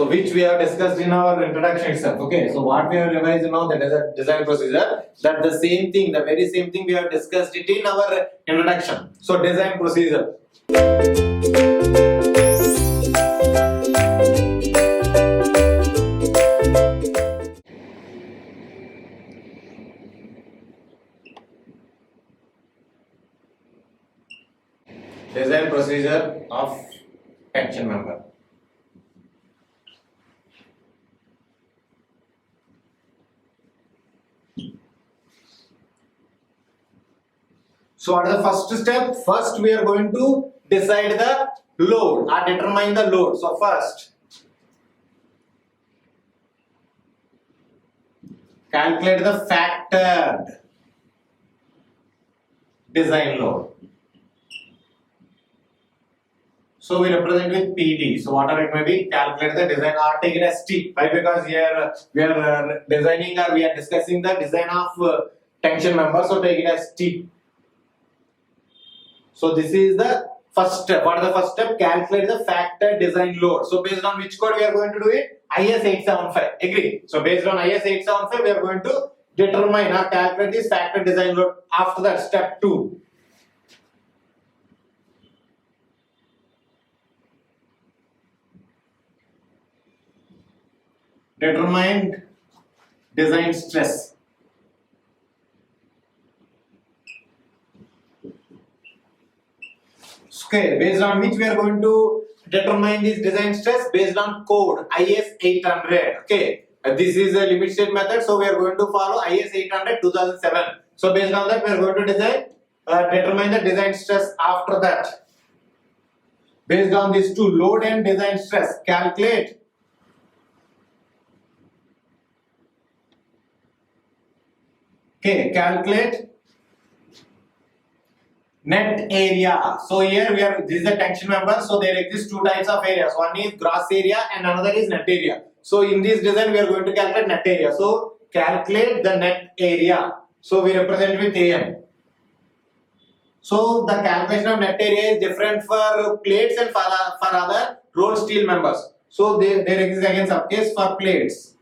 So which we have discussed in our introduction itself. Okay, so what we have revised now, that is a design procedure. That the same thing, the very same thing we have discussed it in our introduction. So design procedure. Design procedure of tension member. So what is the first step? First we are going to decide the load or determine the load. So first calculate the factored design load. So we represent with PD. So whatever it may be, calculate the design or take it as T. Why? Because here we are designing or we are discussing the design of tension member. So take it as T. So this is the first step. What is the first step? Calculate the factor design load. So based on which code we are going to do it? IS 875. Agree? So based on IS 875, we are going to determine or calculate this factor design load. After that, step 2. Determine design stress. Okay, based on which we are going to determine this design stress based on code IS 800. Okay, this is a limit state method, so we are going to follow IS 800 2007. So based on that, we are going to determine the design stress. After that, based on these two, load and design stress, calculate net area. So here we are, this is a tension member, so there exist two types of areas. One is gross area and another is net area. So in this design we are going to calculate net area. So calculate the net area. So we represent with AN. So the calculation of net area is different for plates and for other rolled steel members. So there exists again some case for plates.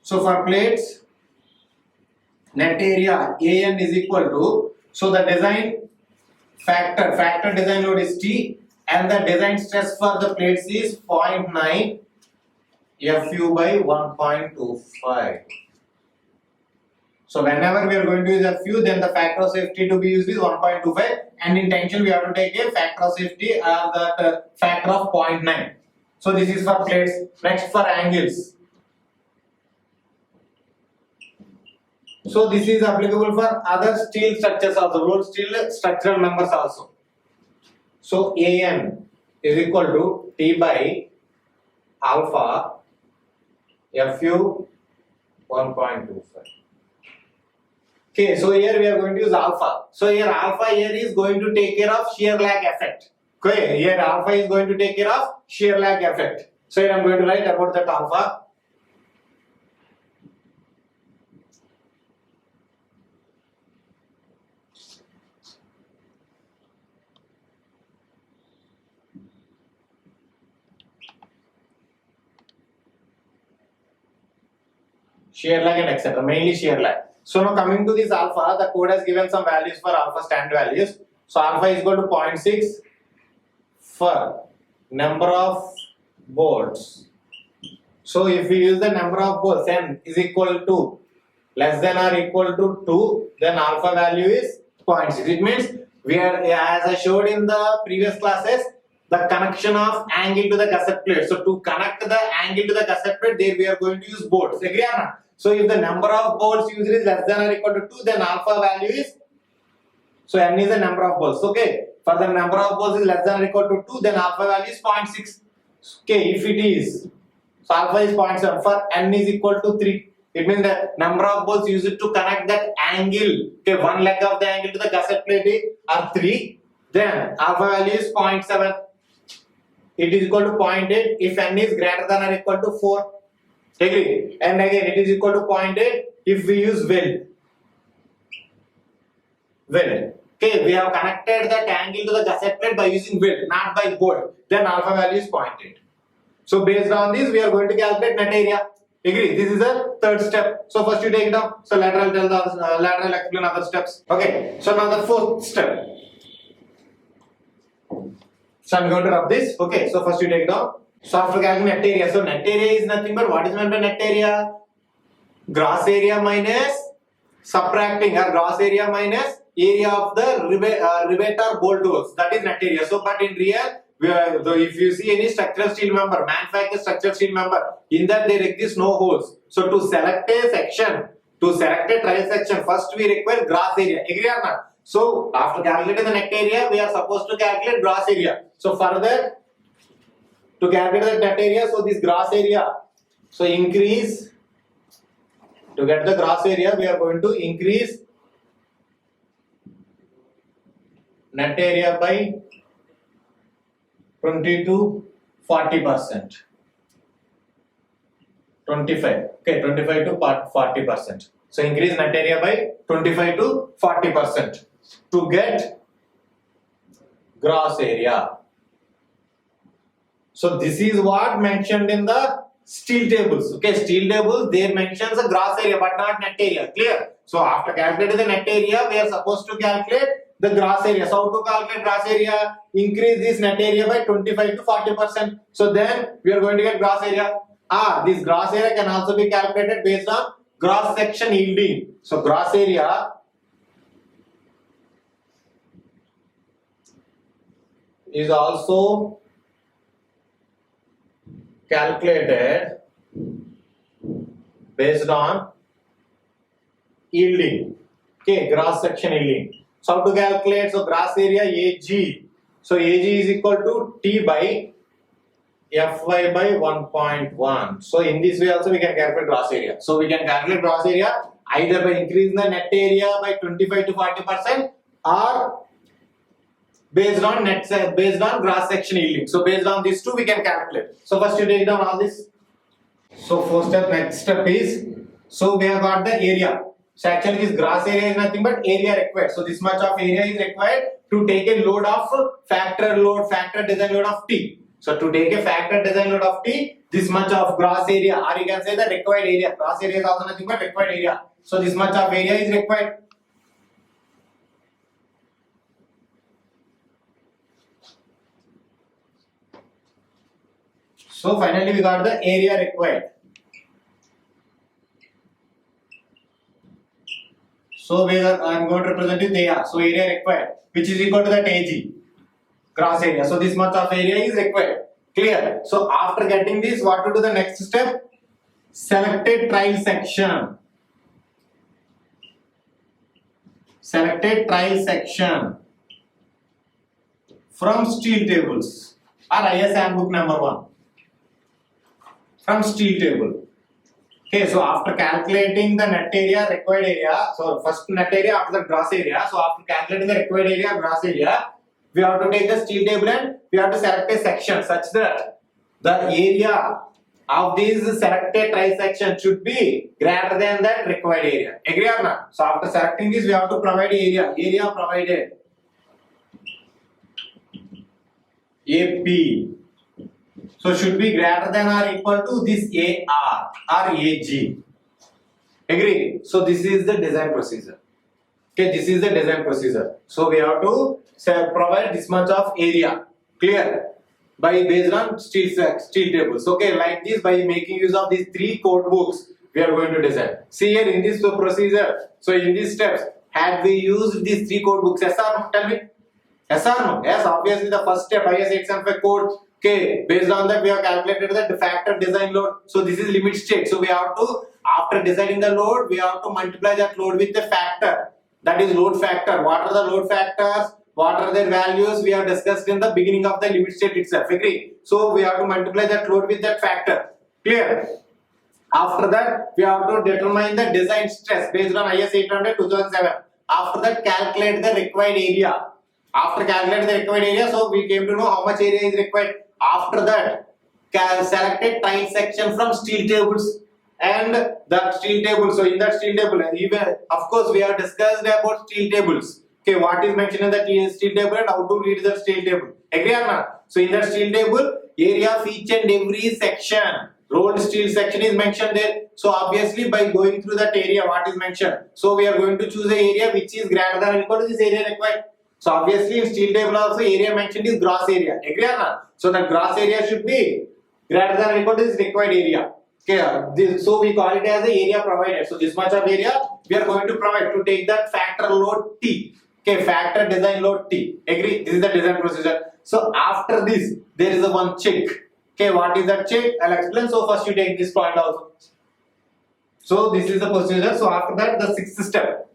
So for plates, net area AN is equal to, so the design factor design load is T and the design stress for the plates is 0.9 FU by 1.25. So whenever we are going to use FU, then the factor of safety to be used is 1.25, and in tension we have to take a factor of safety or the factor of 0.9. So this is for plates. Next for angles. So this is applicable for other steel structures also, rolled steel structural members also. So AN is equal to T by alpha FU 1.25. Okay, so here we are going to use alpha. So here alpha here is going to take care of shear lag effect. Okay, here alpha is going to take care of shear lag effect. So here I am going to write about that alpha. Shear lag and etc. Mainly shear lag. So now coming to this alpha, the code has given some values for alpha, standard values. So alpha is equal to 0.6 for number of bolts. So if we use the number of bolts, n is equal to less than or equal to 2, then alpha value is 0.6. It means we are, as I showed in the previous classes, the connection of angle to the gusset plate. So to connect the angle to the gusset plate, there we are going to use bolts. Agree or not? So if the number of bolts used is less than or equal to 2, then alpha value is, so n is the number of bolts. Okay, for the number of bolts is less than or equal to 2, then alpha value is 0.6. Okay, if it is, so alpha is 0.7. For n is equal to 3, it means the number of bolts used to connect that angle, okay, one leg of the angle to the gusset plate are 3, then alpha value is 0.7. It is equal to 0.8 if n is greater than or equal to 4. Agree? And again it is equal to 0.8 if we use weld. Okay, we have connected that angle to the gusset plate by using weld, not by bolt. Then alpha value is 0.8. So based on this, we are going to calculate net area. Agree? This is the third step. So first you take it down. So lateral tell the lateral explain other steps. Okay. So now the fourth step. So I'm going to rub this. Okay. So first you take it down. So after calculating net area, so net area is nothing but what is meant by net area? Gross area minus subtracting or gross area minus area of the rivet or bolt holes. That is net area. So but in real, if you see any structural steel member, manufactured structural steel member, in that there exist no holes. So to select a section, to select a trial section, first we require gross area. Agree or not? So after calculating the net area, we are supposed to calculate gross area. So further, to calculate the net area, so this gross area, so increase, to get the gross area, we are going to increase net area by 20 to 40%. 25. Okay, 25 to 40%. So increase net area by 25 to 40% to get gross area. So this is what mentioned in the steel tables. Okay, steel tables, they mentions the gross area but not net area. Clear? So after calculating the net area, we are supposed to calculate the gross area. So how to calculate gross area? Increase this net area by 25 to 40%. So then we are going to get gross area. This gross area can also be calculated based on gross section yielding. So gross area is also calculated based on yielding. Okay, gross section yielding. So how to calculate? So gross area AG. So AG is equal to T by Fy by 1.1. So in this way also we can calculate gross area. So we can calculate gross area either by increasing the net area by 25 to 40% or based on gross section yielding. So based on these two we can calculate. So first you take down all this. So next step is, so we have got the area. So actually this gross area is nothing but area required. So this much of area is required to take a load of factor design load of T. So to take a factor design load of T, this much of gross area, or you can say the required area. Gross area is also nothing but required area. So this much of area is required. So finally we got the area required. So I am going to represent it there. So area required, which is equal to that AG, gross area. So this much of area is required. Clear? So after getting this, what to do the next step? Selected trial section. Selected trial section from steel tables or IS handbook number 1. From steel table. Okay, so after calculating the net area, required area, so first net area, after the gross area. So after calculating the required area, gross area, we have to take the steel table and we have to select a section such that the area of this selected trial section should be greater than that required area. Agree or not? So after selecting this, we have to provide area. Area provided AP. So should be greater than or equal to this AR or AG. Agree? So this is the design procedure. Okay, this is the design procedure. So we have to provide this much of area. Clear? Based on steel tables. Okay, like this, by making use of these 3 code books, we are going to design. See here in this procedure. So in these steps, had we used these 3 code books, yes or no? Tell me. Yes or no? Yes, obviously the first step, IS 875 code. Okay, based on that we have calculated the factor design load. So this is limit state. So we have to, after designing the load, we have to multiply that load with the factor. That is load factor. What are the load factors? What are their values? We have discussed in the beginning of the limit state itself. Agree? So we have to multiply that load with that factor. Clear? After that, we have to determine the design stress based on IS 800 2007. After that, calculate the required area. After calculating the required area, so we came to know how much area is required. After that, select a trial section from steel tables and that steel table. So in that steel table, even of course we have discussed about steel tables. Okay, what is mentioned in the steel table and how to read the steel table. Agree or not? So in the steel table, area of each and every section, rolled steel section is mentioned there. So obviously by going through that area, what is mentioned? So we are going to choose the area which is greater than or equal to this area required. So obviously in steel table also area mentioned is gross area. Agree or not? So the gross area should be greater than or equal to this required area. Okay, so we call it as the area provided. So this much of area we are going to provide to take that factor load T. Okay, factor design load T. Agree? This is the design procedure. So after this, there is a one check. Okay, what is that check? I'll explain. So first you take this point also. So this is the procedure. So after that, the sixth step.